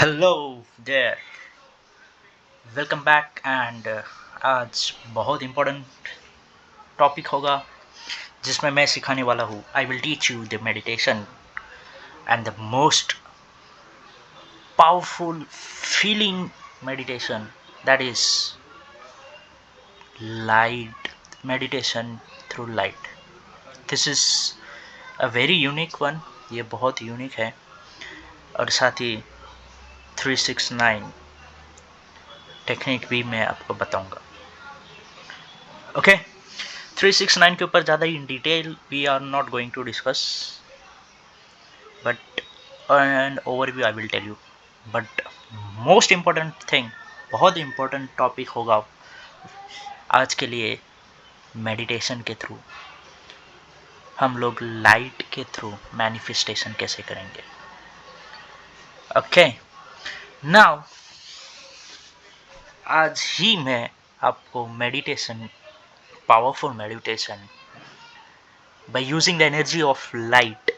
Hello there, welcome back and आज बहुत important topic होगा जिसमें मैं सिखाने वाला हूँ। I will teach you the meditation and the most powerful feeling meditation, that is light meditation through light. This is a very unique one, ये बहुत यूनिक है। और साथ ही 369 टेक्निक भी मैं आपको बताऊंगा। ओके, 369 के ऊपर ज़्यादा in detail we are not going to discuss, but and overview I will tell you. But most important thing, बहुत इम्पोर्टेंट टॉपिक होगा आज के लिए, मेडिटेशन के थ्रू हम लोग लाइट के थ्रू मैनिफेस्टेशन कैसे करेंगे। ओके, नाउ आज ही मैं आपको meditation, powerful meditation by using the energy of light,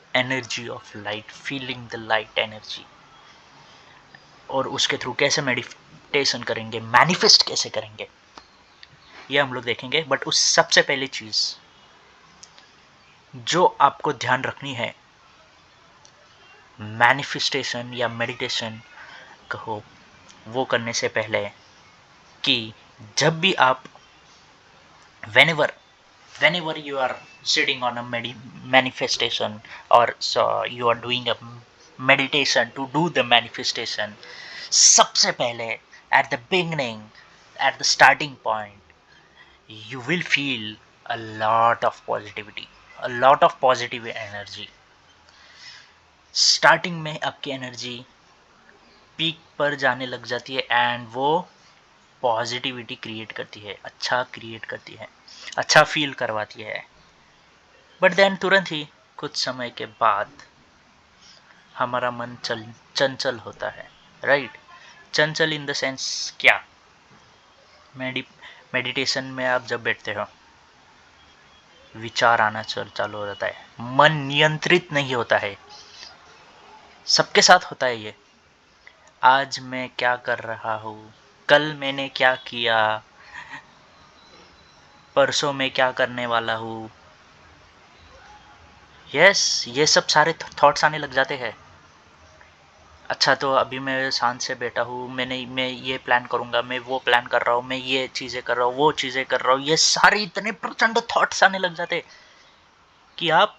feeling the light energy, और उसके थ्रू कैसे मेडिटेशन करेंगे, मैनिफेस्ट कैसे करेंगे, ये हम लोग देखेंगे। बट उस सबसे पहली चीज जो आपको ध्यान रखनी है मैनिफेस्टेशन या मेडिटेशन कहो, वो करने से पहले कि जब भी आप whenever you are sitting on a manifestation, or so you are doing a meditation to do the manifestation, सबसे पहले at the beginning, at the starting point, you will feel a lot of positivity, a lot of positive energy. Starting में आपकी energy peak पर जाने लग जाती है and वो पॉजिटिविटी क्रिएट करती है, अच्छा क्रिएट करती है, अच्छा फील करवाती है। बट देन तुरंत ही कुछ समय के बाद हमारा मन चंचल होता है, right? Chanchal in the sense क्या? मेडिटेशन में आप जब बैठते हो विचार आना चालू हो जाता है, मन नियंत्रित नहीं होता है। सबके साथ होता है ये। आज मैं क्या कर रहा हूँ, कल मैंने क्या किया, परसों मैं क्या करने वाला हूँ, यस, ये सब सारे थॉट्स आने लग जाते हैं। अच्छा, तो अभी मैं शांत से बैठा हूँ, मैं ये प्लान करूँगा, मैं वो प्लान कर रहा हूँ, मैं ये चीज़ें कर रहा हूँ, वो चीज़ें कर रहा हूँ, ये सारे इतने प्रचंड थॉट्स आने लग जाते कि आप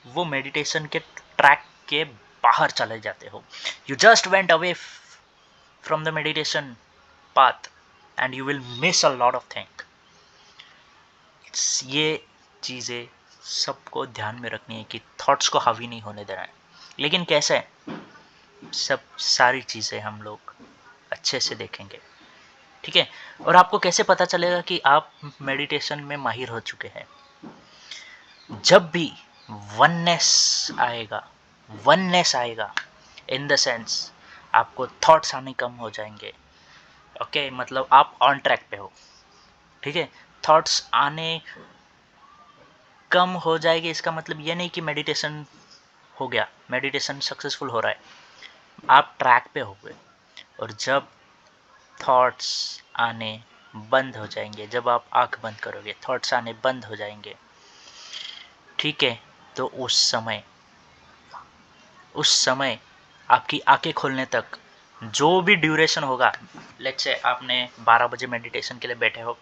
वो मेडिटेशन के ट्रैक के बाहर चले जाते हो। You just went away from the meditation path and you will miss a lot of thing. ये चीज़ें सबको ध्यान में रखनी है कि थॉट्स को हावी नहीं होने देना है। लेकिन कैसे? सब सारी चीज़ें हम लोग अच्छे से देखेंगे, ठीक है? और आपको कैसे पता चलेगा कि आप मेडिटेशन में माहिर हो चुके हैं? जब भी वननेस आएगा इन द सेंस आपको थॉट्स आने कम हो जाएंगे। ओके, मतलब आप ऑन ट्रैक पे हो, ठीक है? थॉट्स आने कम हो जाएगी, इसका मतलब ये नहीं कि मेडिटेशन हो गया, मेडिटेशन सक्सेसफुल हो रहा है, आप ट्रैक पे हो गए। और जब थॉट्स आने बंद हो जाएंगे, जब आप आंख बंद करोगे थॉट्स आने बंद हो जाएंगे, ठीक है? तो उस समय आपकी आंखें खोलने तक जो भी ड्यूरेशन होगा, लेट्स से आपने 12 बजे मेडिटेशन के लिए बैठे हो,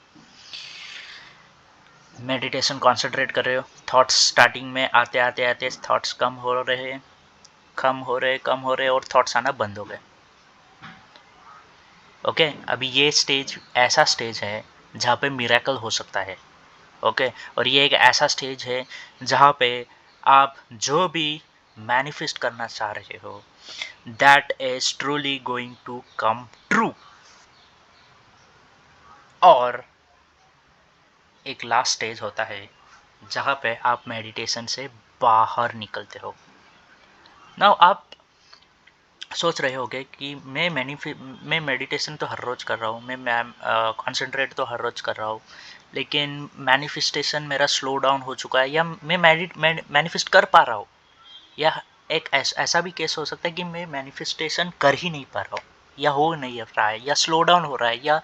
मेडिटेशन कॉन्सेंट्रेट कर रहे हो, थॉट्स स्टार्टिंग में आते आते थॉट्स कम हो रहे और थॉट्स आना बंद हो गए। ओके, अभी ये स्टेज ऐसा स्टेज है जहाँ पे मिरेकल हो सकता है। ओके, और ये एक ऐसा स्टेज है जहाँ पे आप जो भी मैनिफेस्ट करना चाह रहे हो, that is truly going to come true. और एक लास्ट स्टेज होता है जहाँ पे आप मेडिटेशन से बाहर निकलते हो। नाउ आप सोच रहे होगे कि मैं मेडिटेशन तो हर रोज़ कर रहा हूँ, मैं कॉन्सेंट्रेट तो हर रोज़ कर रहा हूँ, लेकिन मैनिफेस्टेशन मेरा स्लो डाउन हो चुका है, या मैं मैनिफेस्ट कर पा रहा हूँ, या एक ऐसा भी केस हो सकता है कि मैं मैनिफेस्टेशन कर ही नहीं पा रहा हूँ, या हो नहीं रहा है, या स्लो डाउन हो रहा है, या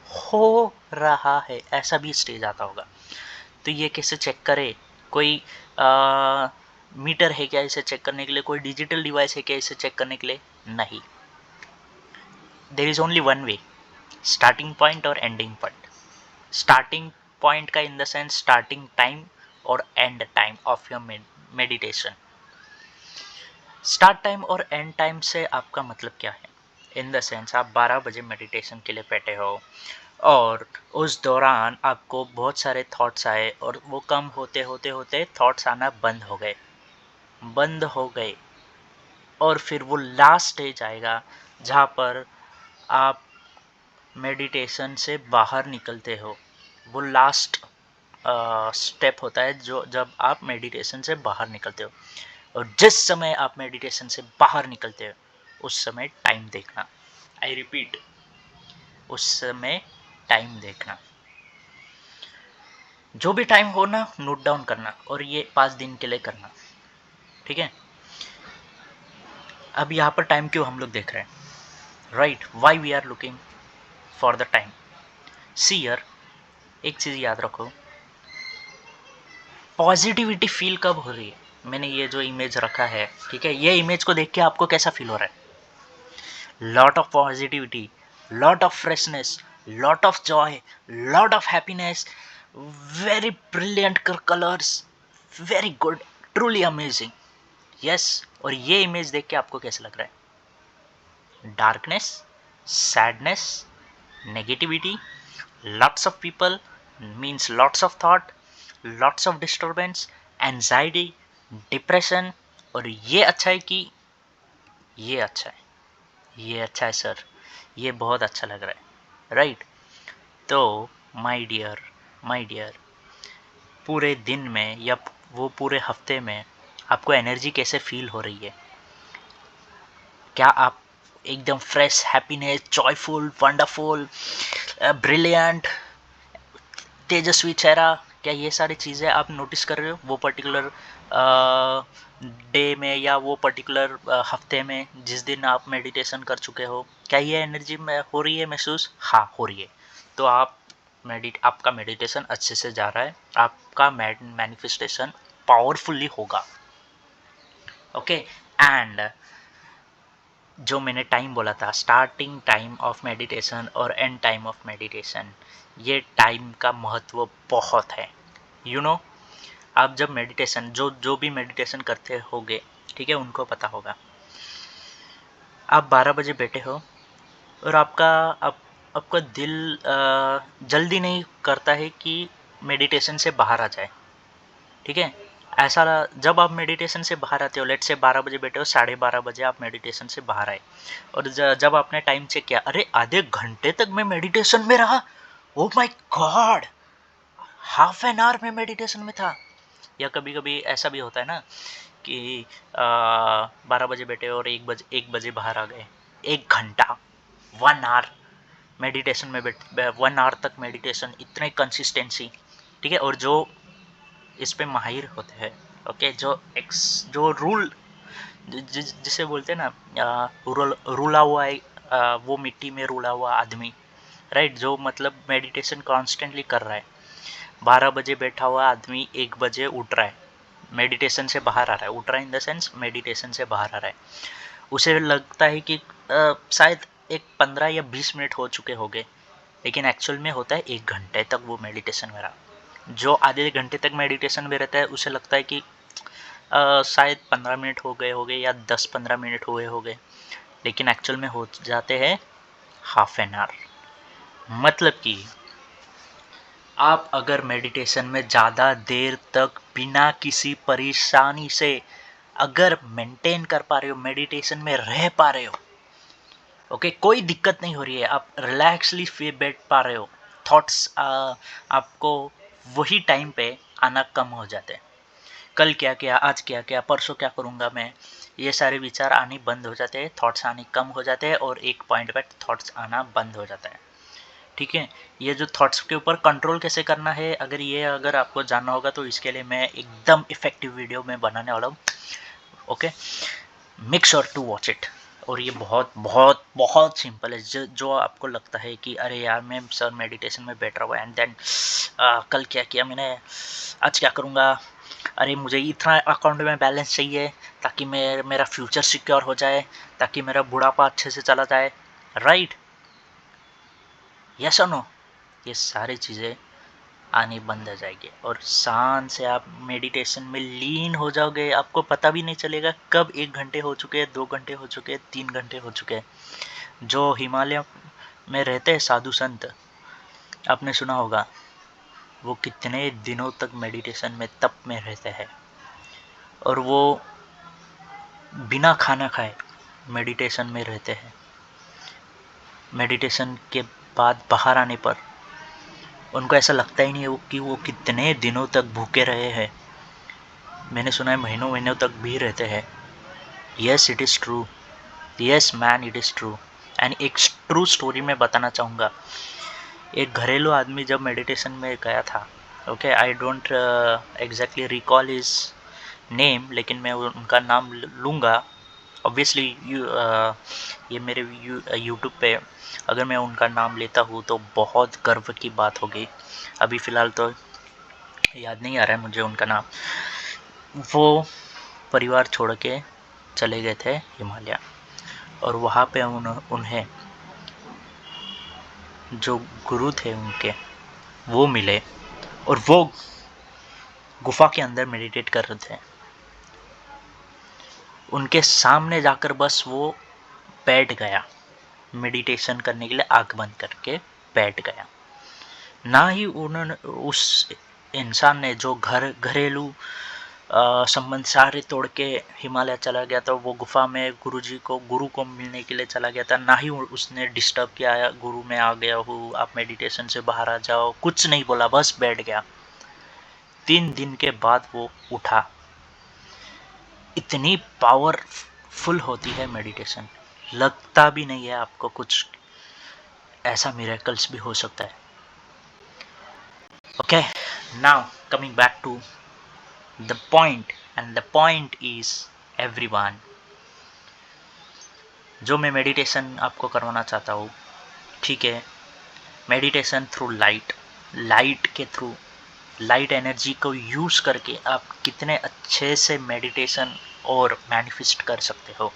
हो रहा है, ऐसा भी स्टेज आता होगा। तो ये कैसे चेक करें? कोई मीटर है क्या इसे चेक करने के लिए? कोई डिजिटल डिवाइस है क्या इसे चेक करने के लिए? नहीं। There is only one way, starting point और एंडिंग पॉइंट। स्टार्टिंग पॉइंट का in the sense starting time और end time of your meditation. Start time और एंड टाइम से आपका मतलब क्या है? इन द सेंस आप 12 बजे मेडिटेशन के लिए बैठे हो और उस दौरान आपको बहुत सारे थॉट्स आए और वो कम होते होते होते थॉट्स आना बंद हो गए, और फिर वो लास्ट स्टेज आएगा जहाँ पर आप मेडिटेशन से बाहर निकलते हो। वो लास्ट स्टेप होता है जो जब आप मेडिटेशन से बाहर निकलते हो, और जिस समय आप मेडिटेशन से बाहर निकलते हो उस समय टाइम देखना। आई रिपीट, उस समय टाइम देखना। जो भी टाइम हो ना, नोट डाउन करना, और ये 5 दिन के लिए करना, ठीक है? अब यहाँ पर टाइम क्यों हम लोग देख रहे हैं, right? Why we are looking for the time. See here, एक चीज़ याद रखो, पॉजिटिविटी फील कब हो रही है? मैंने ये जो इमेज रखा है, ठीक है, ये इमेज को देख के आपको कैसा फील हो रहा है? Lot of positivity, lot of freshness, lot of Joy, lot of happiness, very brilliant colours, very good, truly amazing. Yes. और ये इमेज देख के आपको कैसा लग रहा है? Darkness, sadness, negativity, lots of people means lots of thought, lots of disturbance, anxiety, depression। और ये अच्छा है कि ये अच्छा है, ये अच्छा है सर, ये बहुत अच्छा लग रहा है, राइट? तो माय डियर, पूरे दिन में या वो पूरे हफ्ते में आपको एनर्जी कैसे फील हो रही है? क्या आप एकदम fresh, happiness, joyful, wonderful, brilliant, तेजस्वी चेहरा, क्या ये सारी चीज़ें आप नोटिस कर रहे हो वो पर्टिकुलर डे में, या वो पर्टिकुलर हफ्ते में जिस दिन आप मेडिटेशन कर चुके हो? क्या ये एनर्जी में हो रही है महसूस? हाँ, हो रही है। तो आपका मेडिटेशन अच्छे से जा रहा है, आपका मैनिफेस्टेशन पावरफुली होगा। ओके। एंड जो मैंने टाइम बोला था, स्टार्टिंग टाइम ऑफ मेडिटेशन और एंड टाइम ऑफ मेडिटेशन, ये टाइम का महत्व बहुत है। यू नो, आप जब मेडिटेशन, जो भी मेडिटेशन करते होगे, ठीक है, उनको पता होगा। आप 12 बजे बैठे हो और आपका दिल जल्दी नहीं करता है कि मेडिटेशन से बाहर आ जाए, ठीक है? ऐसा जब आप मेडिटेशन से बाहर आते हो, लेट्स से 12 बजे बैठे हो, 12:30 बजे आप मेडिटेशन से बाहर आए, और जब आपने टाइम चेक किया, अरे आधे घंटे तक मैं मेडिटेशन में रहा, oh my God, half an hour में मेडिटेशन में था। या कभी कभी ऐसा भी होता है ना कि 12 बजे बैठे और 1 बजे बाहर आ गए, 1 घंटा, 1 आवर मेडिटेशन में 1 आवर तक मेडिटेशन, इतने कंसिस्टेंसी, ठीक है? और जो इस पे माहिर होते हैं, ओके, जो रूल जिसे बोलते हैं ना, रूला हुआ है, वो मिट्टी में रूला हुआ आदमी, राइट? जो मतलब मेडिटेशन कॉन्स्टेंटली कर रहा है, 12 बजे बैठा हुआ आदमी 1 बजे उठ रहा है, मेडिटेशन से बाहर आ रहा है, उठ रहा है इन द सेंस मेडिटेशन से बाहर आ रहा है, उसे लगता है कि शायद एक 15 या 20 मिनट हो चुके होंगे, लेकिन एक्चुअल में होता है 1 घंटे तक वो मेडिटेशन में रहा। जो आधे घंटे तक मेडिटेशन में रहता है उसे लगता है कि शायद 15 मिनट हो गए होंगे या 10-15 मिनट हुए होंगे, लेकिन एक्चुअल में हो जाते हैं हाफ एन आवर। मतलब कि आप अगर मेडिटेशन में ज़्यादा देर तक बिना किसी परेशानी से अगर मेंटेन कर पा रहे हो, मेडिटेशन में रह पा रहे हो, ओके, कोई दिक्कत नहीं हो रही है, आप रिलैक्सली बैठ पा रहे हो, थॉट्स आपको वही टाइम पे आना कम हो जाते हैं। कल क्या किया, आज क्या किया, परसों क्या करूँगा मैं, ये सारे विचार आने बंद हो जाते हैं, थॉट्स आने कम हो जाते हैं, और एक पॉइंट पे थॉट्स आना बंद हो जाता है, ठीक है? ये जो थॉट्स के ऊपर कंट्रोल कैसे करना है, अगर आपको जानना होगा तो इसके लिए मैं एकदम इफेक्टिव वीडियो में बनाने वाला हूँ। Okay, make sure to watch it. और ये बहुत बहुत बहुत सिंपल है। जो आपको लगता है कि अरे यार मैं सर मेडिटेशन में बैठ रहा हुआ एंड देन कल क्या किया मैंने, आज क्या करूँगा, अरे मुझे इतना अकाउंट में बैलेंस चाहिए ताकि मेरा फ्यूचर सिक्योर हो जाए, ताकि मेरा बुढ़ापा अच्छे से चला जाए, राइट? यस और नो? ये सारी चीज़ें आनी बंद हो जाएगी और शांत से आप मेडिटेशन में लीन हो जाओगे। आपको पता भी नहीं चलेगा कब 1 घंटे हो चुके हैं, 2 घंटे हो चुके हैं, 3 घंटे हो चुके हैं। जो हिमालय में रहते हैं साधु संत, आपने सुना होगा, वो कितने दिनों तक मेडिटेशन में तप में रहते हैं और वो बिना खाना खाए मेडिटेशन में रहते हैं। मेडिटेशन के बाद बाहर आने पर उनको ऐसा लगता ही नहीं है कि वो कितने दिनों तक भूखे रहे हैं। मैंने सुना है महीनों महीनों तक भी रहते हैं। Yes it is true, yes man it is true. And एक ट्रू स्टोरी मैं बताना चाहूँगा। एक घरेलू आदमी जब मेडिटेशन में गया था, okay, I don't exactly recall his name, लेकिन मैं उनका नाम लूँगा ऑब्वियसली। ये मेरे यूट्यूब पे अगर मैं उनका नाम लेता हूँ तो बहुत गर्व की बात होगी। अभी फ़िलहाल तो याद नहीं आ रहा है मुझे उनका नाम। वो परिवार छोड़ के चले गए थे हिमालय और वहाँ पे उन्हें जो गुरु थे उनके वो मिले और वो गुफा के अंदर मेडिटेट कर रहे थे। उनके सामने जाकर बस वो बैठ गया, मेडिटेशन करने के लिए आँख बंद करके बैठ गया। ना ही उन्होंने उस इंसान ने जो घरेलू संबंध सारे तोड़ के हिमालय चला गया था, वो गुफा में गुरु को मिलने के लिए चला गया था, ना ही उसने डिस्टर्ब किया, गुरु मैं आ गया हूँ आप मेडिटेशन से बाहर आ जाओ, कुछ नहीं बोला, बस बैठ गया। 3 दिन के बाद वो उठा। इतनी पावरफुल होती है मेडिटेशन, लगता भी नहीं है आपको कुछ ऐसा मिरेकल्स भी हो सकता है। Okay, now coming back to the point, and the point is everyone, जो मैं मेडिटेशन आपको करवाना चाहता हूँ, ठीक है, मेडिटेशन थ्रू लाइट के थ्रू, लाइट एनर्जी को यूज़ करके आप कितने अच्छे से मेडिटेशन और मैनिफेस्ट कर सकते हो,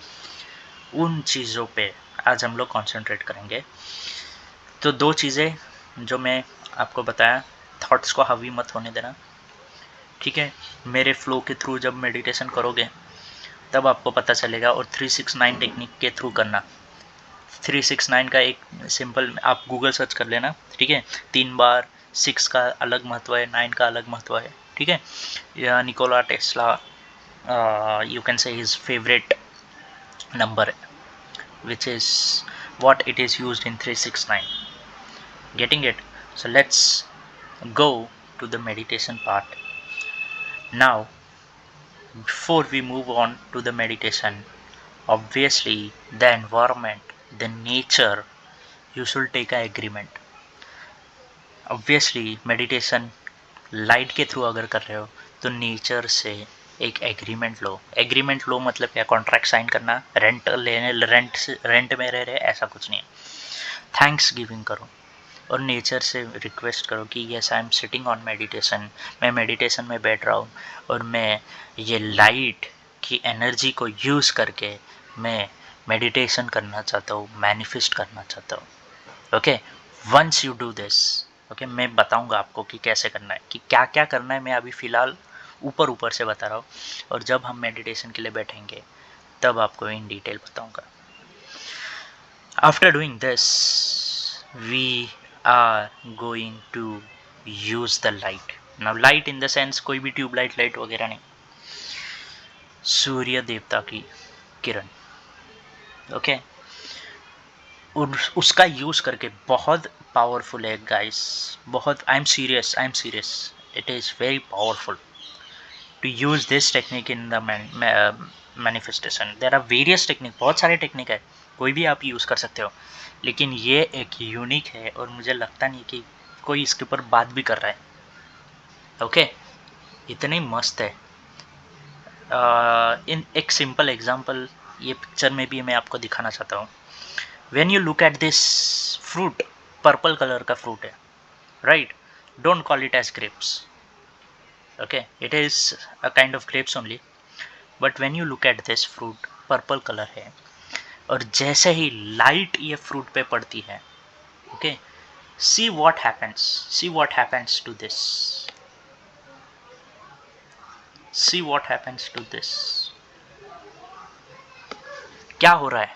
उन चीज़ों पे आज हम लोग कंसंट्रेट करेंगे। तो 2 चीज़ें जो मैं आपको बताया, थॉट्स को हावी मत होने देना, ठीक है, मेरे फ्लो के थ्रू जब मेडिटेशन करोगे तब आपको पता चलेगा, और 369 टेक्निक के थ्रू करना। 369 का एक सिंपल आप गूगल सर्च कर लेना, ठीक है, 3 बार 6 का अलग महत्व है, 9 का अलग महत्व है, ठीक है। या Nikola Tesla, you can say his favourite number, which is what it is used in 369. Getting it? So let's go to the meditation part. Now, before we move on to the meditation, obviously the environment, the nature, you should take an agreement. Obviously meditation light के through अगर कर रहे हो तो nature से एक agreement लो मतलब क्या, कॉन्ट्रैक्ट साइन करना, रेंट में रह रहे ऐसा कुछ नहीं है। थैंक्स गिविंग करो और नेचर से रिक्वेस्ट करो कि yes I am sitting on meditation, मैं मेडिटेशन में बैठ रहा हूँ और मैं ये लाइट की एनर्जी को यूज़ करके मैं मेडिटेशन करना चाहता हूँ, मैनिफेस्ट करना चाहता हूँ। Okay, once you do this, okay, मैं बताऊंगा आपको कि कैसे करना है, कि क्या क्या करना है। मैं अभी फ़िलहाल ऊपर से बता रहा हूँ और जब हम मेडिटेशन के लिए बैठेंगे तब आपको इन डिटेल बताऊंगा। After doing this we are going to use the light. Now light in the sense कोई भी ट्यूबलाइट लाइट वगैरह नहीं, सूर्य देवता की किरण, ओके, उसका यूज़ करके बहुत पावरफुल है गाइस, बहुत, I am serious, it is very powerful to use this technique in the manifestation. There are various technique, बहुत सारे टेक्निक है, कोई भी आप यूज़ कर सकते हो, लेकिन ये एक यूनिक है और मुझे लगता नहीं कि कोई इसके ऊपर बात भी कर रहा है। ओके, इतनी मस्त है। इन एक सिंपल एग्जांपल ये पिक्चर में भी मैं आपको दिखाना चाहता हूँ. When you look at this fruit, purple colour का फ्रूट है, right? Don't call it as grapes, okay, it is a kind of grapes only. But when you look at this fruit, purple colour है, और जैसे ही light ये fruit पे पड़ती है, okay, see what happens, see what happens to this, see what happens to this. क्या हो रहा है?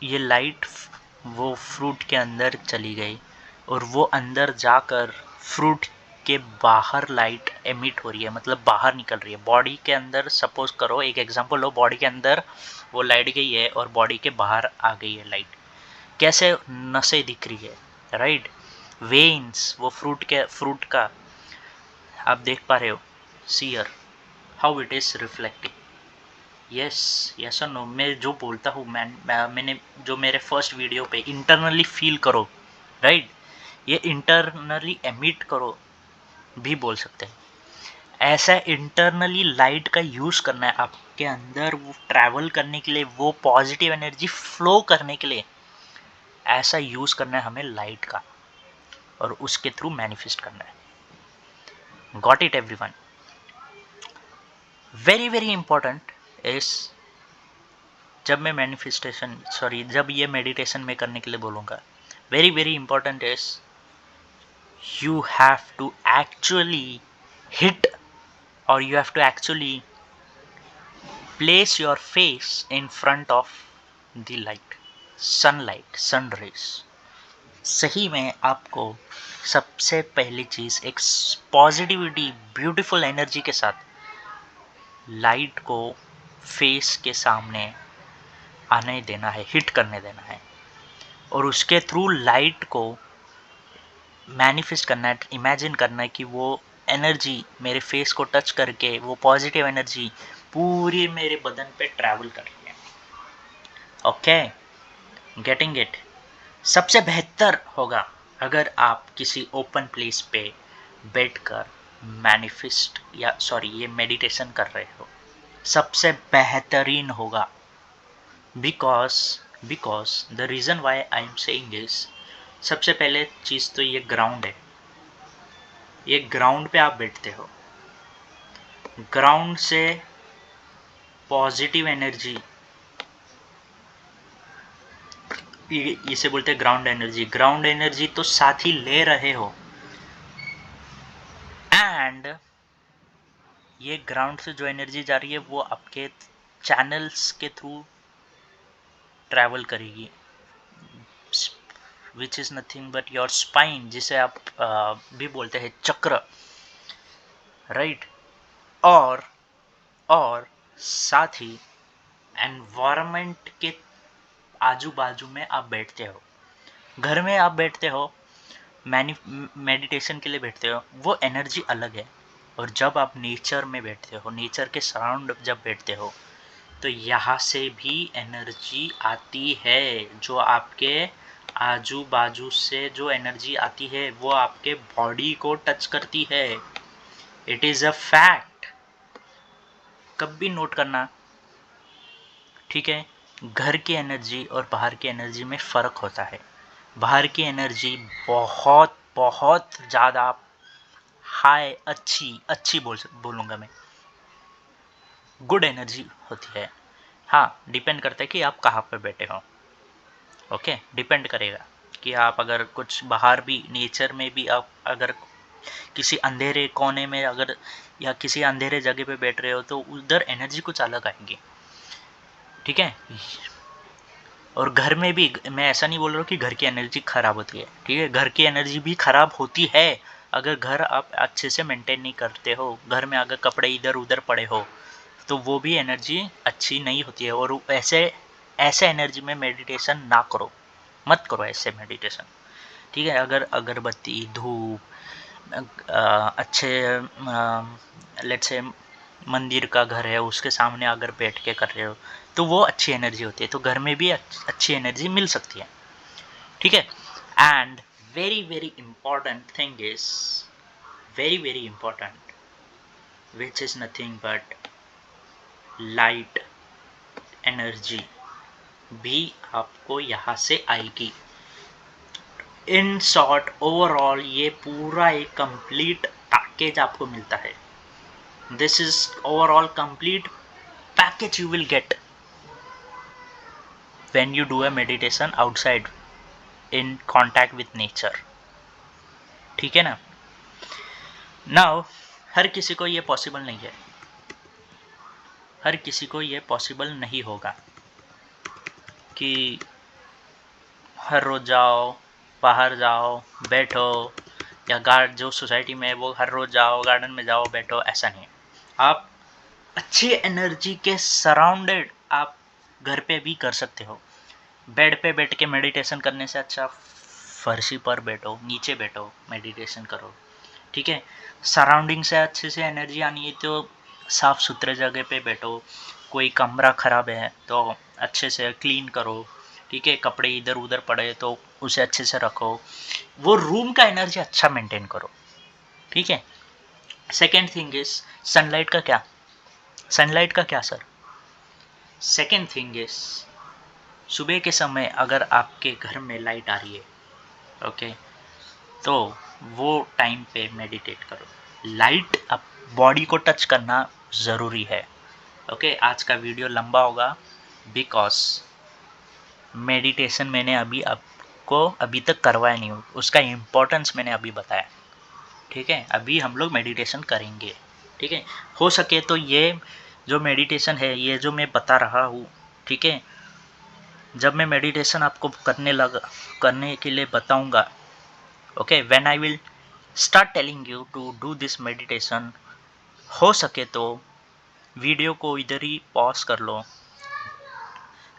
ये लाइट वो फ्रूट के अंदर चली गई और वो अंदर जाकर फ्रूट के बाहर लाइट एमिट हो रही है, मतलब बाहर निकल रही है बॉडी के अंदर. सपोज करो, एक एग्जांपल लो, बॉडी के अंदर वो लाइट गई है और बॉडी के बाहर आ गई है लाइट. कैसे? नसें दिख रही है, राइट? वेन्स, वो फ्रूट का आप देख पा रहे हो. See here how it is reflecting. Yes, yes और नो. मैं जो बोलता हूँ, मैंने जो मेरे फर्स्ट वीडियो पे इंटरनली फील करो, राइट? ये इंटरनली एमिट करो भी बोल सकते हैं. ऐसा इंटरनली लाइट का यूज़ करना है आपके अंदर, वो ट्रैवल करने के लिए, वो पॉजिटिव एनर्जी फ्लो करने के लिए ऐसा यूज़ करना है हमें लाइट का, और उसके थ्रू मैनिफेस्ट करना है. Got it everyone? Very very important is, जब ये मेडिटेशन में करने के लिए बोलूँगा, very very important is you have to actually hit, और you have to actually place your face in front of the light, sunlight, sun rays. सही में आपको सबसे पहली चीज़ एक पॉजिटिविटी, ब्यूटीफुल एनर्जी के साथ लाइट को फेस के सामने आने देना है, हिट करने देना है, और उसके थ्रू लाइट को मैनिफेस्ट करना है, इमेजिन करना है कि वो एनर्जी मेरे फेस को टच करके, वो पॉजिटिव एनर्जी पूरी मेरे बदन पे ट्रैवल कर रही है. Okay, getting it? सबसे बेहतर होगा अगर आप किसी ओपन प्लेस पे बैठकर मैनिफेस्ट ये मेडिटेशन कर रहे हो. सबसे बेहतरीन होगा. Because the reason why I am saying this, सबसे पहले चीज़ तो ये ग्राउंड है. ये ग्राउंड पे आप बैठते हो, ग्राउंड से पॉजिटिव एनर्जी, इसे बोलते हैं ग्राउंड एनर्जी. ग्राउंड एनर्जी तो साथ ही ले रहे हो, एंड ये ग्राउंड से जो एनर्जी जा रही है वो आपके चैनल्स के थ्रू ट्रैवल करेगी, which is nothing but your spine, जिसे आप भी बोलते हैं चक्र, राइट? और साथ ही एनवायरनमेंट के आजू बाजू में आप बैठते हो. घर में आप बैठते हो, मेडिटेशन के लिए बैठते हो, वो एनर्जी अलग है. और जब आप नेचर में बैठते हो, नेचर के सराउंड जब बैठते हो, तो यहाँ से भी एनर्जी आती है. जो आपके आजू बाजू से जो एनर्जी आती है वो आपके बॉडी को टच करती है. It is a fact. कभी नोट करना, ठीक है? घर की एनर्जी और बाहर की एनर्जी में फ़र्क होता है. बाहर की एनर्जी बहुत बहुत ज़्यादा हाई, अच्छी बोलूँगा मैं, गुड एनर्जी होती है. हाँ, डिपेंड करता है कि आप कहाँ पे बैठे हो. ओके, डिपेंड करेगा कि आप अगर कुछ बाहर भी नेचर में भी, आप अगर किसी अंधेरे कोने में अगर या किसी अंधेरे जगह पे बैठ रहे हो तो उधर एनर्जी कुछ अलग आएगी, ठीक है? और घर में भी मैं ऐसा नहीं बोल रहा हूँ कि घर की एनर्जी ख़राब होती है, ठीक है? घर की एनर्जी भी ख़राब होती है अगर घर आप अच्छे से मेंटेन नहीं करते हो. घर में अगर कपड़े इधर उधर पड़े हो तो वो भी एनर्जी अच्छी नहीं होती है. और ऐसे एनर्जी में मेडिटेशन ना करो, मत करो ऐसे मेडिटेशन, ठीक है? अगर अगरबत्ती, धूप, अच्छे लेट्स से मंदिर का घर है, उसके सामने अगर बैठ के कर रहे हो तो वो अच्छी एनर्जी होती है. तो घर में भी अच्छी एनर्जी मिल सकती है, ठीक है? And very very important thing is, very very important, which is nothing but light energy भी आपको यहाँ से आएगी। इन शॉर्ट ओवरऑल ये पूरा एक कंप्लीट पैकेज आपको मिलता है। This is overall complete package you will get when you do a meditation outside in contact with nature. ठीक है ना। नाउ हर किसी को ये पॉसिबल नहीं है, हर किसी को ये पॉसिबल नहीं होगा कि हर रोज़ जाओ, बाहर जाओ, बैठो, या गार्ड जो सोसाइटी में है वो हर रोज़ जाओ, गार्डन में जाओ, बैठो, ऐसा नहीं है। आप अच्छी एनर्जी के सराउंडेड आप घर पे भी कर सकते हो। बेड पे बैठ के मेडिटेशन करने से अच्छा फर्शी पर बैठो, नीचे बैठो, मेडिटेशन करो। ठीक है। सराउंडिंग से अच्छे से एनर्जी आनी है तो साफ़ सुथरे जगह पे बैठो। कोई कमरा ख़राब है तो अच्छे से क्लीन करो। ठीक है। कपड़े इधर उधर पड़े तो उसे अच्छे से रखो। वो रूम का एनर्जी अच्छा मेंटेन करो। ठीक है। सेकेंड थिंग इज सनलाइट का क्या, सनलाइट का क्या सर। सेकेंड थिंग इज सुबह के समय अगर आपके घर में लाइट आ रही है, ओके, तो वो टाइम पे मेडिटेट करो। लाइट अब बॉडी को टच करना ज़रूरी है। ओके। आज का वीडियो लंबा होगा बिकॉज मेडिटेशन मैंने आपको अभी तक करवाया नहीं हो, उसका इम्पोर्टेंस मैंने अभी बताया। ठीक है। अभी हम लोग मेडिटेशन करेंगे। ठीक है। हो सके तो ये जो मेडिटेशन है, ये जो मैं बता रहा हूँ, ठीक है, जब मैं मेडिटेशन आपको करने के लिए बताऊंगा, okay, when I will start telling you to do this meditation, हो सके तो वीडियो को इधर ही पॉज कर लो।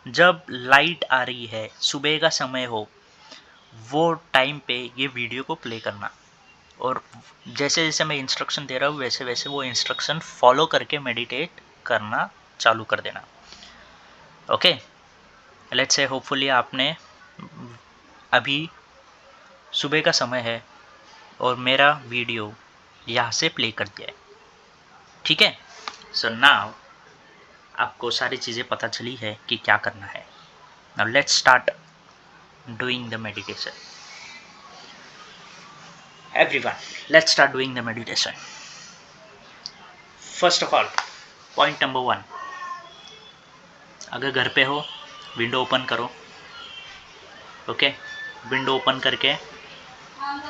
जब लाइट आ रही है, सुबह का समय हो, वो टाइम पे ये वीडियो को प्ले करना, और जैसे जैसे मैं इंस्ट्रक्शन दे रहा हूँ वैसे वैसे वो इंस्ट्रक्शन फॉलो करके मेडिटेट करना चालू कर देना। ओके। लेट्स से होपफुली आपने अभी सुबह का समय है और मेरा वीडियो यहाँ से प्ले कर दिया है। ठीक है। सो नाउ आपको सारी चीज़ें पता चली है कि क्या करना है। Now let's start doing the meditation. Everyone, let's start doing the meditation. First of all, point number 1, अगर घर पे हो विंडो ओपन करो। ओके। विंडो ओपन करके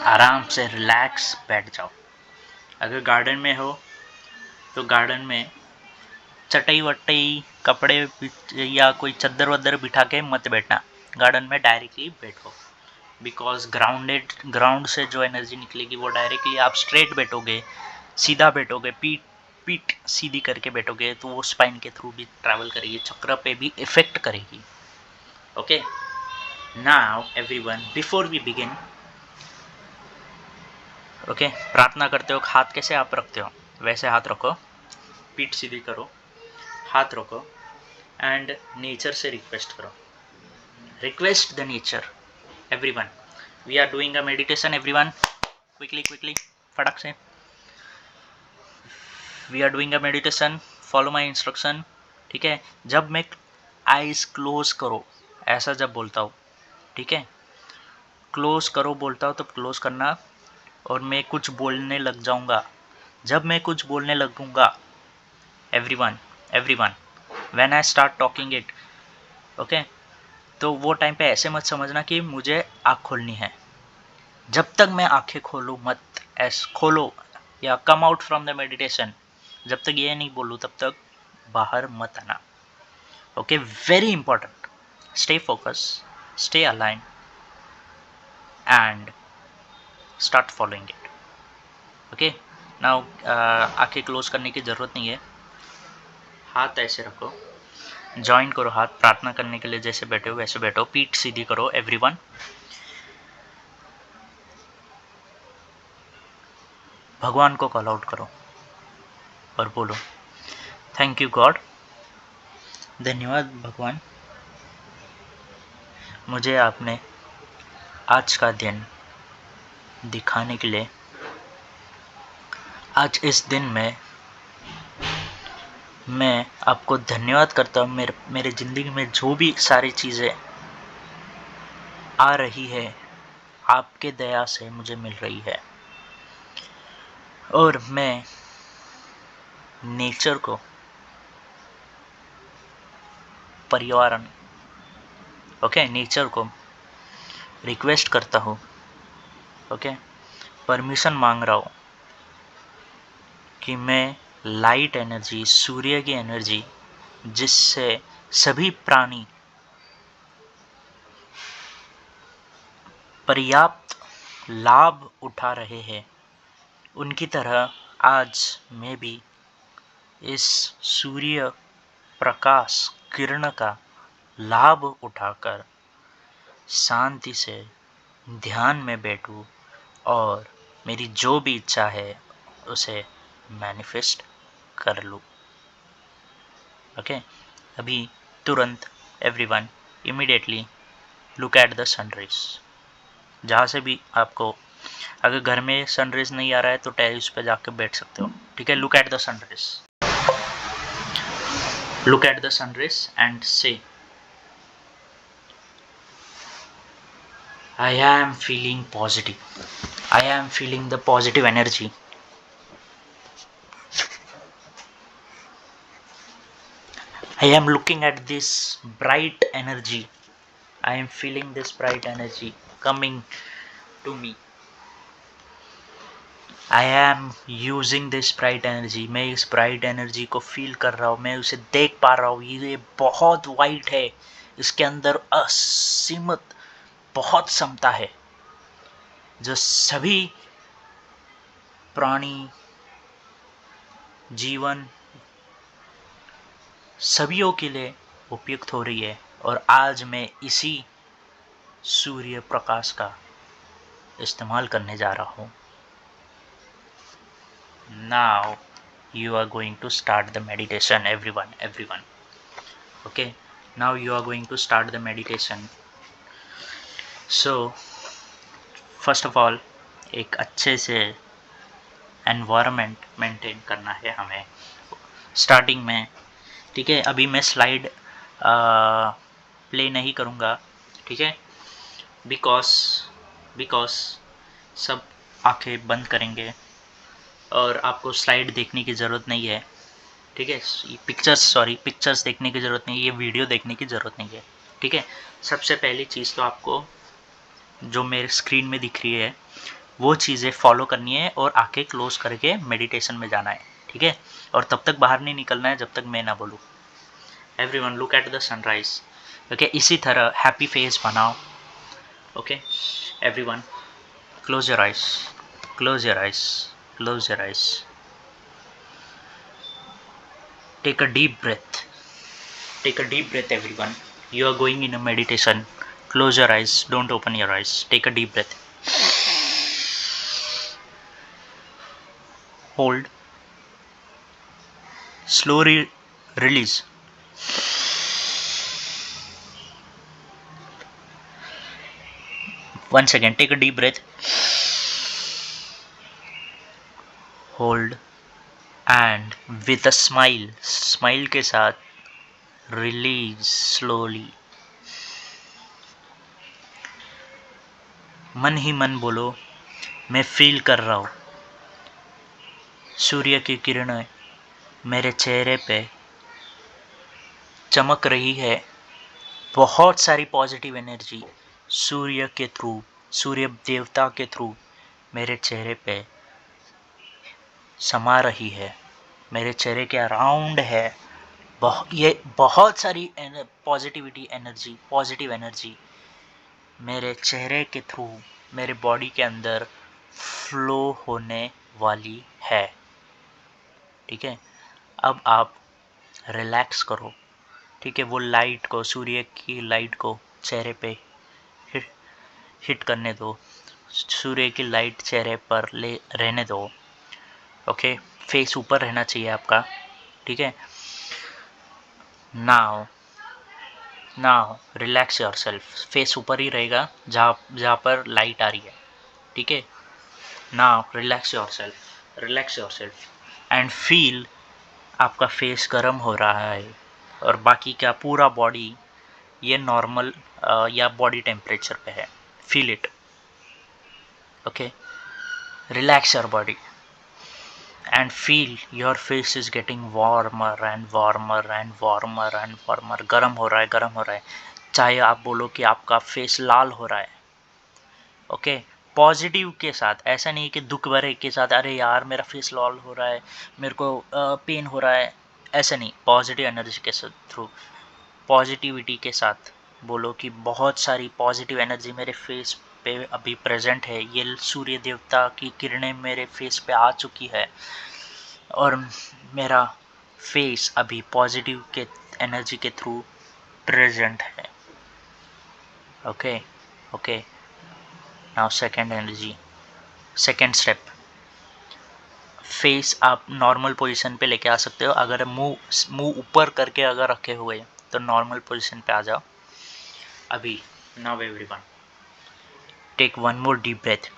आराम से रिलैक्स बैठ जाओ। अगर गार्डन में हो तो गार्डन में चटाई वटाई कपड़े या कोई चद्दर वद्दर बिठा के मत बैठना, गार्डन में डायरेक्टली बैठो। बिकॉज ग्राउंड से जो एनर्जी निकलेगी वो डायरेक्टली आप स्ट्रेट बैठोगे, सीधा बैठोगे, पीठ सीधी करके बैठोगे तो वो स्पाइन के थ्रू भी ट्रैवल करेगी, चक्र पे भी इफेक्ट करेगी। Okay. Now everyone, before we begin, okay, प्रार्थना करते हो हाथ कैसे आप रखते हो वैसे हाथ रखो, पीठ सीधी करो, हाथ रखो, एंड नेचर से रिक्वेस्ट करो। Request the nature. Everyone, we are doing a meditation. Everyone, quickly फटक से, we are doing a meditation, follow my instruction. ठीक है। जब मैं आइज क्लोज करो ऐसा जब बोलता हूँ, ठीक है, क्लोज करो बोलता हूँ तब क्लोज करना, और मैं कुछ बोलने लग जाऊँगा, जब मैं कुछ बोलने लगूँगा, everyone when I start talking it, okay, तो वो टाइम पे ऐसे मत समझना कि मुझे आँख खोलनी है। जब तक मैं आंखें खोलूँ मत, खोलो या come out from the meditation, जब तक ये नहीं बोलूँ तब तक बाहर मत आना। Okay. Very important, stay focus, stay align and start following it. Okay. Now आंखें क्लोज करने की ज़रूरत नहीं है, हाथ ऐसे रखो, ज्वाइन करो हाथ, प्रार्थना करने के लिए जैसे बैठे हो वैसे बैठो, पीठ सीधी करो। एवरीवन, भगवान को कॉल आउट करो और बोलो, थैंक यू गॉड, धन्यवाद भगवान, मुझे आपने आज का दिन दिखाने के लिए। आज इस दिन में मैं आपको धन्यवाद करता हूँ। मेरे ज़िंदगी में जो भी सारी चीज़ें आ रही है आपके दया से मुझे मिल रही है, और मैं नेचर को, पर्यावरण, ओके, नेचर को रिक्वेस्ट करता हूँ, ओके, परमिशन मांग रहा हूँ कि मैं लाइट एनर्जी, सूर्य की एनर्जी, जिससे सभी प्राणी पर्याप्त लाभ उठा रहे हैं, उनकी तरह आज मैं भी इस सूर्य प्रकाश किरण का लाभ उठाकर शांति से ध्यान में बैठूं और मेरी जो भी इच्छा है उसे मैनिफेस्ट कर लूँ। ओके, अभी तुरंत everyone immediately look at the sunrise. जहाँ से भी आपको, अगर घर में सनराइज नहीं आ रहा है तो टेरेस पे जाके बैठ सकते हो, ठीक है। Look at the sunrise, look at the sunrise and से I am feeling positive. I am feeling the positive energy. I am looking at this bright energy. I am feeling this bright energy coming to me. I am using this bright energy. मैं इस bright energy को feel कर रहा हूँ, मैं उसे देख पा रहा हूँ। ये बहुत white है, इसके अंदर असीमित बहुत क्षमता है, जो सभी प्राणी, जीवन, सभीयों के लिए उपयुक्त हो रही है। और आज मैं इसी सूर्य प्रकाश का इस्तेमाल करने जा रहा हूँ। Now you are going to start the meditation, everyone. Okay, now you are going to start the meditation. So first of all, एक अच्छे से एनवायरनमेंट मेंटेन करना है हमें स्टार्टिंग में, ठीक है। अभी मैं स्लाइड प्ले नहीं करूँगा, ठीक है, बिकॉज सब आंखें बंद करेंगे और आपको स्लाइड देखने की ज़रूरत नहीं है, ठीक है। पिक्चर्स देखने की ज़रूरत नहीं है, ये वीडियो देखने की ज़रूरत नहीं है, ठीक है। सबसे पहली चीज़ तो आपको जो मेरे स्क्रीन में दिख रही है वो चीज़ें फॉलो करनी है और आंखें क्लोज करके मेडिटेशन में जाना है, ठीक है। और तब तक बाहर नहीं निकलना है जब तक मैं ना बोलूँ। Everyone look at the sunrise, okay. इसी तरह हैप्पी फेस बनाओ, okay. Everyone close your eyes, close your eyes, close your eyes. Take a deep breath. Take a deep breath, everyone. You are going in a meditation. Close your eyes. Don't open your eyes. Take a deep breath. Hold. Slowly release. Once again, take a deep breath. Hold. And with a smile के साथ release slowly. मन ही मन बोलो, मैं feel कर रहा हूँ सूर्य की किरणें मेरे चेहरे पे चमक रही है। बहुत सारी पॉजिटिव एनर्जी सूर्य के थ्रू, सूर्य देवता के थ्रू मेरे चेहरे पे समा रही है, मेरे चेहरे के अराउंड है। ये बहुत सारी पॉजिटिव एनर्जी मेरे चेहरे के थ्रू मेरे बॉडी के अंदर फ्लो होने वाली है, ठीक है। अब आप रिलैक्स करो, ठीक है। वो लाइट को, सूर्य की लाइट को चेहरे पे हिट करने दो, सूर्य की लाइट चेहरे पर ले रहने दो, ओके। फेस ऊपर रहना चाहिए आपका, ठीक है। Now relax yourself. फेस ऊपर ही रहेगा जहाँ पर लाइट आ रही है, ठीक है। Now relax yourself and feel आपका फेस गर्म हो रहा है और बाकी का पूरा बॉडी ये नॉर्मल या बॉडी टेम्परेचर पे है. Feel it. Okay, relax your body and feel your face is getting warmer and warmer and warmer and warmer. गर्म हो रहा है, गर्म हो रहा है. चाहे आप बोलो कि आपका फेस लाल हो रहा है. ओके, पॉजिटिव के साथ. ऐसा नहीं कि दुख भरे के साथ अरे यार मेरा फेस लाल हो रहा है, मेरे को पेन हो रहा है. ऐसा नहीं. पॉजिटिव एनर्जी के थ्रू, पॉजिटिविटी के साथ बोलो कि बहुत सारी पॉजिटिव एनर्जी मेरे फेस पे अभी प्रेजेंट है. ये सूर्य देवता की किरणें मेरे फेस पे आ चुकी है और मेरा फेस अभी पॉजिटिव के एनर्जी के थ्रू प्रेजेंट है. Okay okay. Now second energy, second step. Face आप नॉर्मल पोजीशन पे लेके आ सकते हो. अगर मुंह ऊपर करके अगर रखे हुए तो नॉर्मल पोजीशन पे आ जाओ अभी. Now everyone take one more deep breath.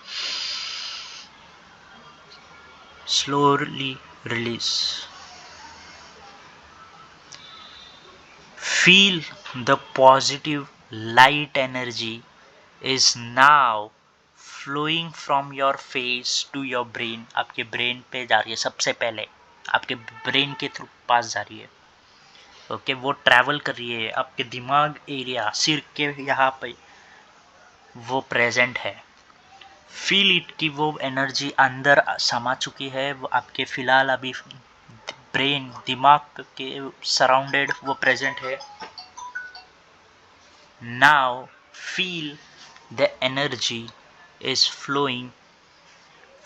Slowly release. Feel the positive light energy is now flowing from your face to your brain. आपके ब्रेन पे जा रही है. सबसे पहले आपके ब्रेन के थ्रू पास जा रही है. ओके, वो ट्रैवल कर रही है आपके दिमाग एरिया, सिर के यहाँ पे वो प्रेजेंट है. फील इट कि वो एनर्जी अंदर समा चुकी है. वो आपके फ़िलहाल अभी ब्रेन, दिमाग के सराउंडेड वो प्रेजेंट है. Now feel the energy is flowing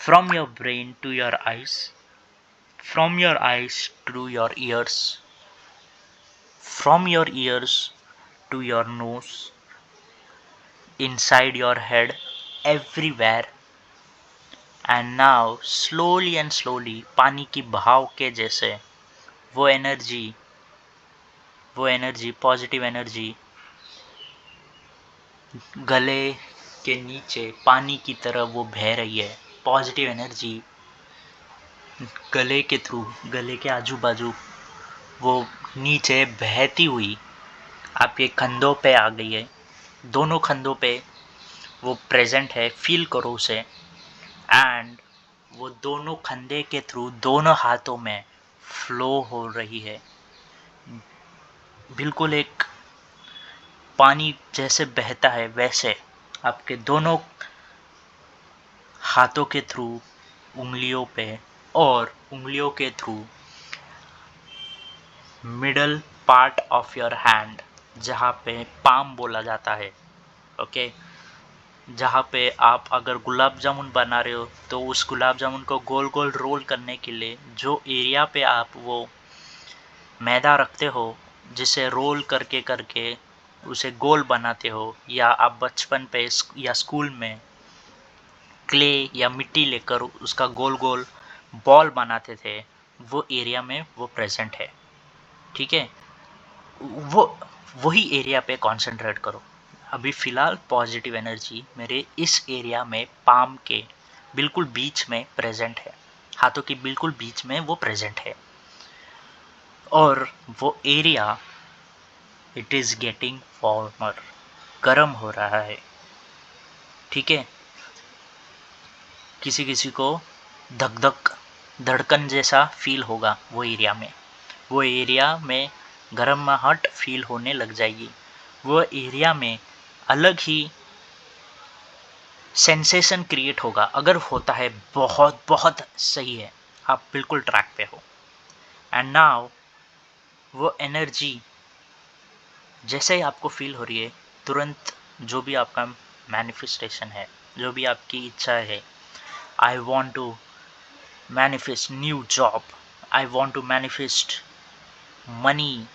from your brain to your eyes, from your eyes to your ears, from your ears to your nose, inside your head, everywhere. And now slowly and slowly पानी की बहाव के जैसे वो energy positive energy गले के नीचे पानी की तरह वो बह रही है. पॉजिटिव एनर्जी गले के थ्रू, गले के आजू बाजू वो नीचे बहती हुई आपके कंधों पे आ गई है. दोनों कंधों पे वो प्रेजेंट है. फील करो उसे. एंड वो दोनों कंधे के थ्रू दोनों हाथों में फ्लो हो रही है. बिल्कुल एक पानी जैसे बहता है वैसे आपके दोनों हाथों के थ्रू, उंगलियों पे और उंगलियों के through middle part of your hand, जहाँ पे पाम बोला जाता है. ओके, जहाँ पे आप अगर गुलाब जामुन बना रहे हो तो उस गुलाब जामुन को गोल गोल रोल करने के लिए जो एरिया पे आप वो मैदा रखते हो, जिसे रोल करके करके उसे गोल बनाते हो, या आप बचपन पे या स्कूल में क्ले या मिट्टी लेकर उसका गोल गोल बॉल बनाते थे, वो एरिया में वो प्रेजेंट है. ठीक है, वो वही एरिया पे कंसंट्रेट करो. अभी फ़िलहाल पॉजिटिव एनर्जी मेरे इस एरिया में पाम के बिल्कुल बीच में प्रेजेंट है. हाथों के बिल्कुल बीच में वो प्रेजेंट है. और वो area it is getting warmer, गर्म हो रहा है. ठीक है, किसी किसी को धक धक धड़कन जैसा फील होगा वो एरिया में. वो एरिया में गर्माहट फील होने लग जाएगी. वो एरिया में अलग ही सेंसेशन क्रिएट होगा. अगर होता है बहुत बहुत सही है, आप बिल्कुल ट्रैक पे हो. एंड नाउ वो एनर्जी जैसे ही आपको फील हो रही है, तुरंत जो भी आपका मैनिफेस्टेशन है, जो भी आपकी इच्छा है, I want to manifest new job, I want to manifest money,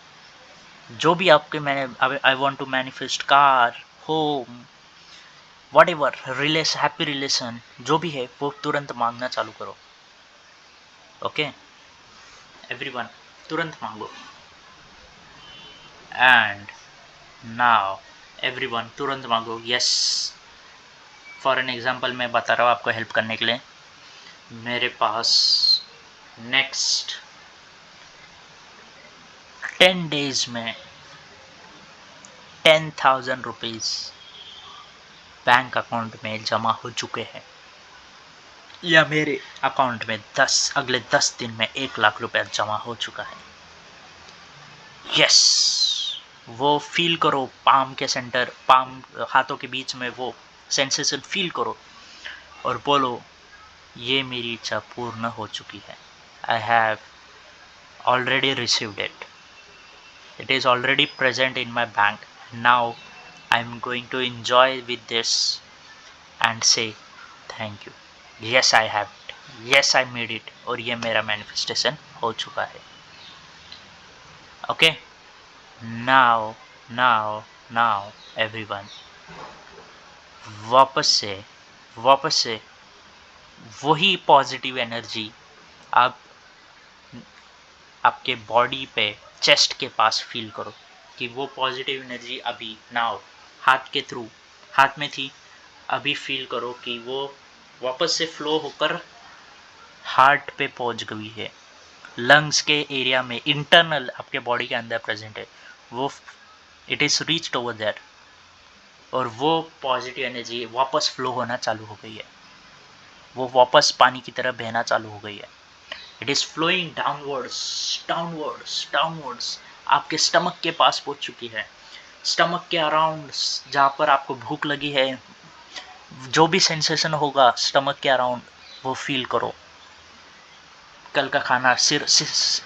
जो भी आपके मैंने I want to manifest car, home, whatever relation, happy relation, जो भी है वो तुरंत मांगना चालू करो. ओके एवरीवन, तुरंत मांगो. एंड नाउ एवरीवन तुरंत मांगो. यस, फॉर एन एग्जांपल मैं बता रहा हूँ आपको हेल्प करने के लिए. मेरे पास नेक्स्ट 10 days में 10,000 रुपीज़ बैंक अकाउंट में जमा हो चुके हैं, या मेरे अकाउंट में अगले 10 दिन में 1 लाख रुपया जमा हो चुका है। यस, वो फील करो, पाम के सेंटर, पाम हाथों के बीच में वो सेंसेशन फील करो और बोलो ये मेरी इच्छा पूर्ण हो चुकी है। I have already received it, it is already present in my bank. Now I'm going to enjoy with this and say thank you. Yes, I have it. Yes, I made it. और ये मेरा manifestation हो चुका है। Okay, now everyone, वापस से वही positive energy आप आपके बॉडी पे, चेस्ट के पास फील करो कि वो पॉजिटिव एनर्जी अभी नाउ हाथ में थी, अभी फील करो कि वो वापस से फ्लो होकर हार्ट पे पहुंच गई है, लंग्स के एरिया में, इंटरनल आपके बॉडी के अंदर प्रेजेंट है वो, it is reached over there, और वो पॉजिटिव एनर्जी वापस फ्लो होना चालू हो गई है, वो वापस पानी की तरह बहना चालू हो गई है। इट इज़ फ्लोइंग डाउनवर्ड्स आपके स्टमक के पास पहुंच चुकी है, स्टमक के अराउंड, जहाँ पर आपको भूख लगी है, जो भी सेंसेशन होगा स्टमक के अराउंड वो फील करो। कल का खाना सिर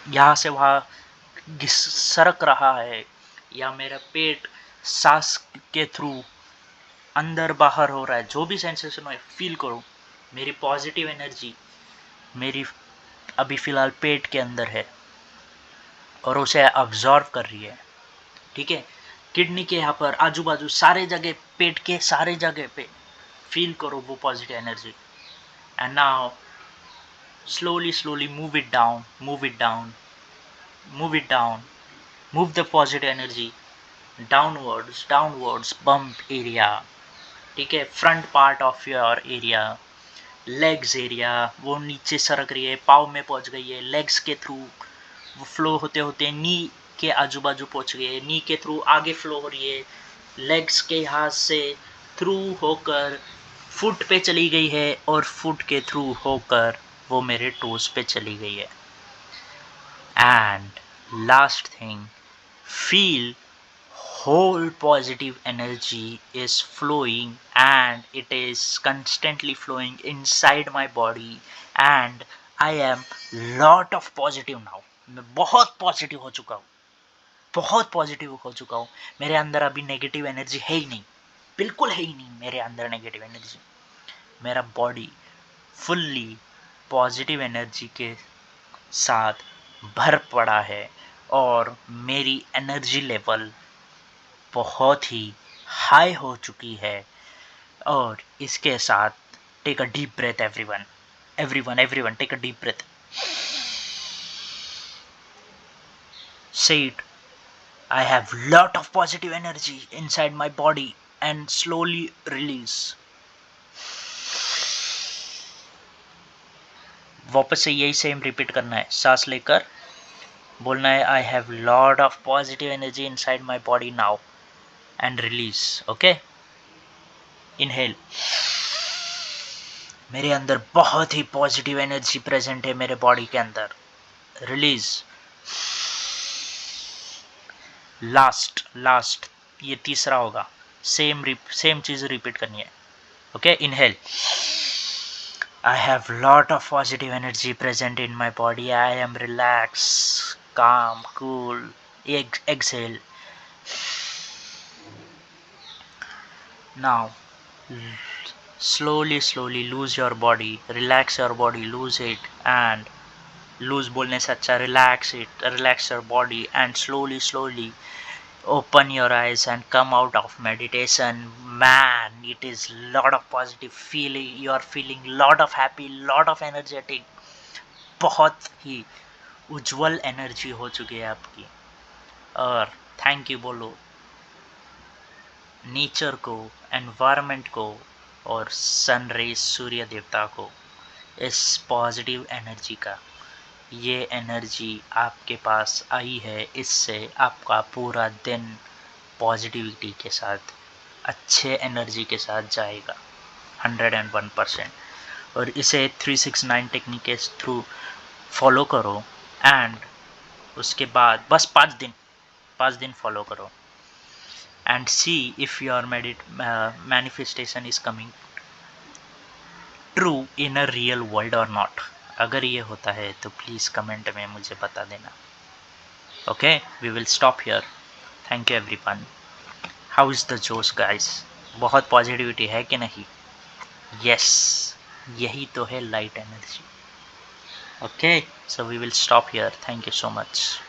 यहाँ से वहाँ सरक रहा है, या मेरा पेट सांस के थ्रू अंदर बाहर हो रहा है, जो भी सेंसेशन हो फील करो। मेरी पॉजिटिव एनर्जी मेरी अभी फ़िलहाल पेट के अंदर है और उसे अब्जॉर्व कर रही है, ठीक है। किडनी के यहाँ पर आजू बाजू सारे जगह, पेट के सारे जगह पे फील करो वो positive energy. And now slowly move it down, move the positive energy downwards, bump area, ठीक है, front part of your area, legs area, वो नीचे सरक रही है, पाँव में पहुंच गई है, लेग्स के थ्रू वो फ्लो होते होते नी के आजू बाजू पहुंच गई है, नी के थ्रू आगे फ्लो हो रही है, लेग्स के हाथ से थ्रू होकर फुट पे चली गई है, और फुट के थ्रू होकर वो मेरे टोज पे चली गई है। And last thing, feel whole positive energy is flowing, and it is constantly flowing inside my body, and I am lot of positive now. मैं बहुत पॉजिटिव हो चुका हूँ, मेरे अंदर अभी नेगेटिव एनर्जी है ही नहीं, बिल्कुल है ही नहीं मेरे अंदर नेगेटिव एनर्जी। मेरा बॉडी फुल्ली पॉजिटिव एनर्जी के साथ भर पड़ा है, और मेरी एनर्जी लेवल बहुत ही हाई हो चुकी है। और इसके साथ take a deep breath everyone take a deep breath, say it, I have lot of positive energy inside my body, and slowly release। वापस से यही सेम रिपीट करना है, सांस लेकर बोलना है I have lot of positive energy inside my body now, and release. Okay, inhale, मेरे अंदर बहुत ही पॉजिटिव एनर्जी प्रेजेंट है मेरे बॉडी के अंदर, रिलीज। लास्ट ये तीसरा होगा, सेम चीज रिपीट करनी है। Okay, inhale, I have lot of positive energy present in my body, I am relaxed, calm, cool। Exhale, now slowly lose your body, relax your body, lose it, and lose बोलने से अच्छा relax your body, and slowly open your eyes and come out of meditation। Man, it is lot of positive feeling, you are feeling lot of happy, lot of energetic, बहुत ही उज्जवल energy हो चुकी है आपकी। और thank you बोलो nature को, environment को, और सन रेज, सूर्य देवता को, इस पॉजिटिव एनर्जी का। ये एनर्जी आपके पास आई है, इससे आपका पूरा दिन पॉजिटिविटी के साथ, अच्छे एनर्जी के साथ जाएगा 101%। और इसे 369 टेक्निक के थ्रू फॉलो करो एंड उसके बाद बस 5 दिन फॉलो करो and C if your manifestation is coming true in a real world और नॉट। अगर ये होता है तो प्लीज़ कमेंट में मुझे बता देना। Okay, we will stop here. Thank you everyone. How is the josh guys? बहुत पॉजिटिविटी है कि नहीं? यस, यही तो है light energy. Okay, so we will stop here. Thank you so much.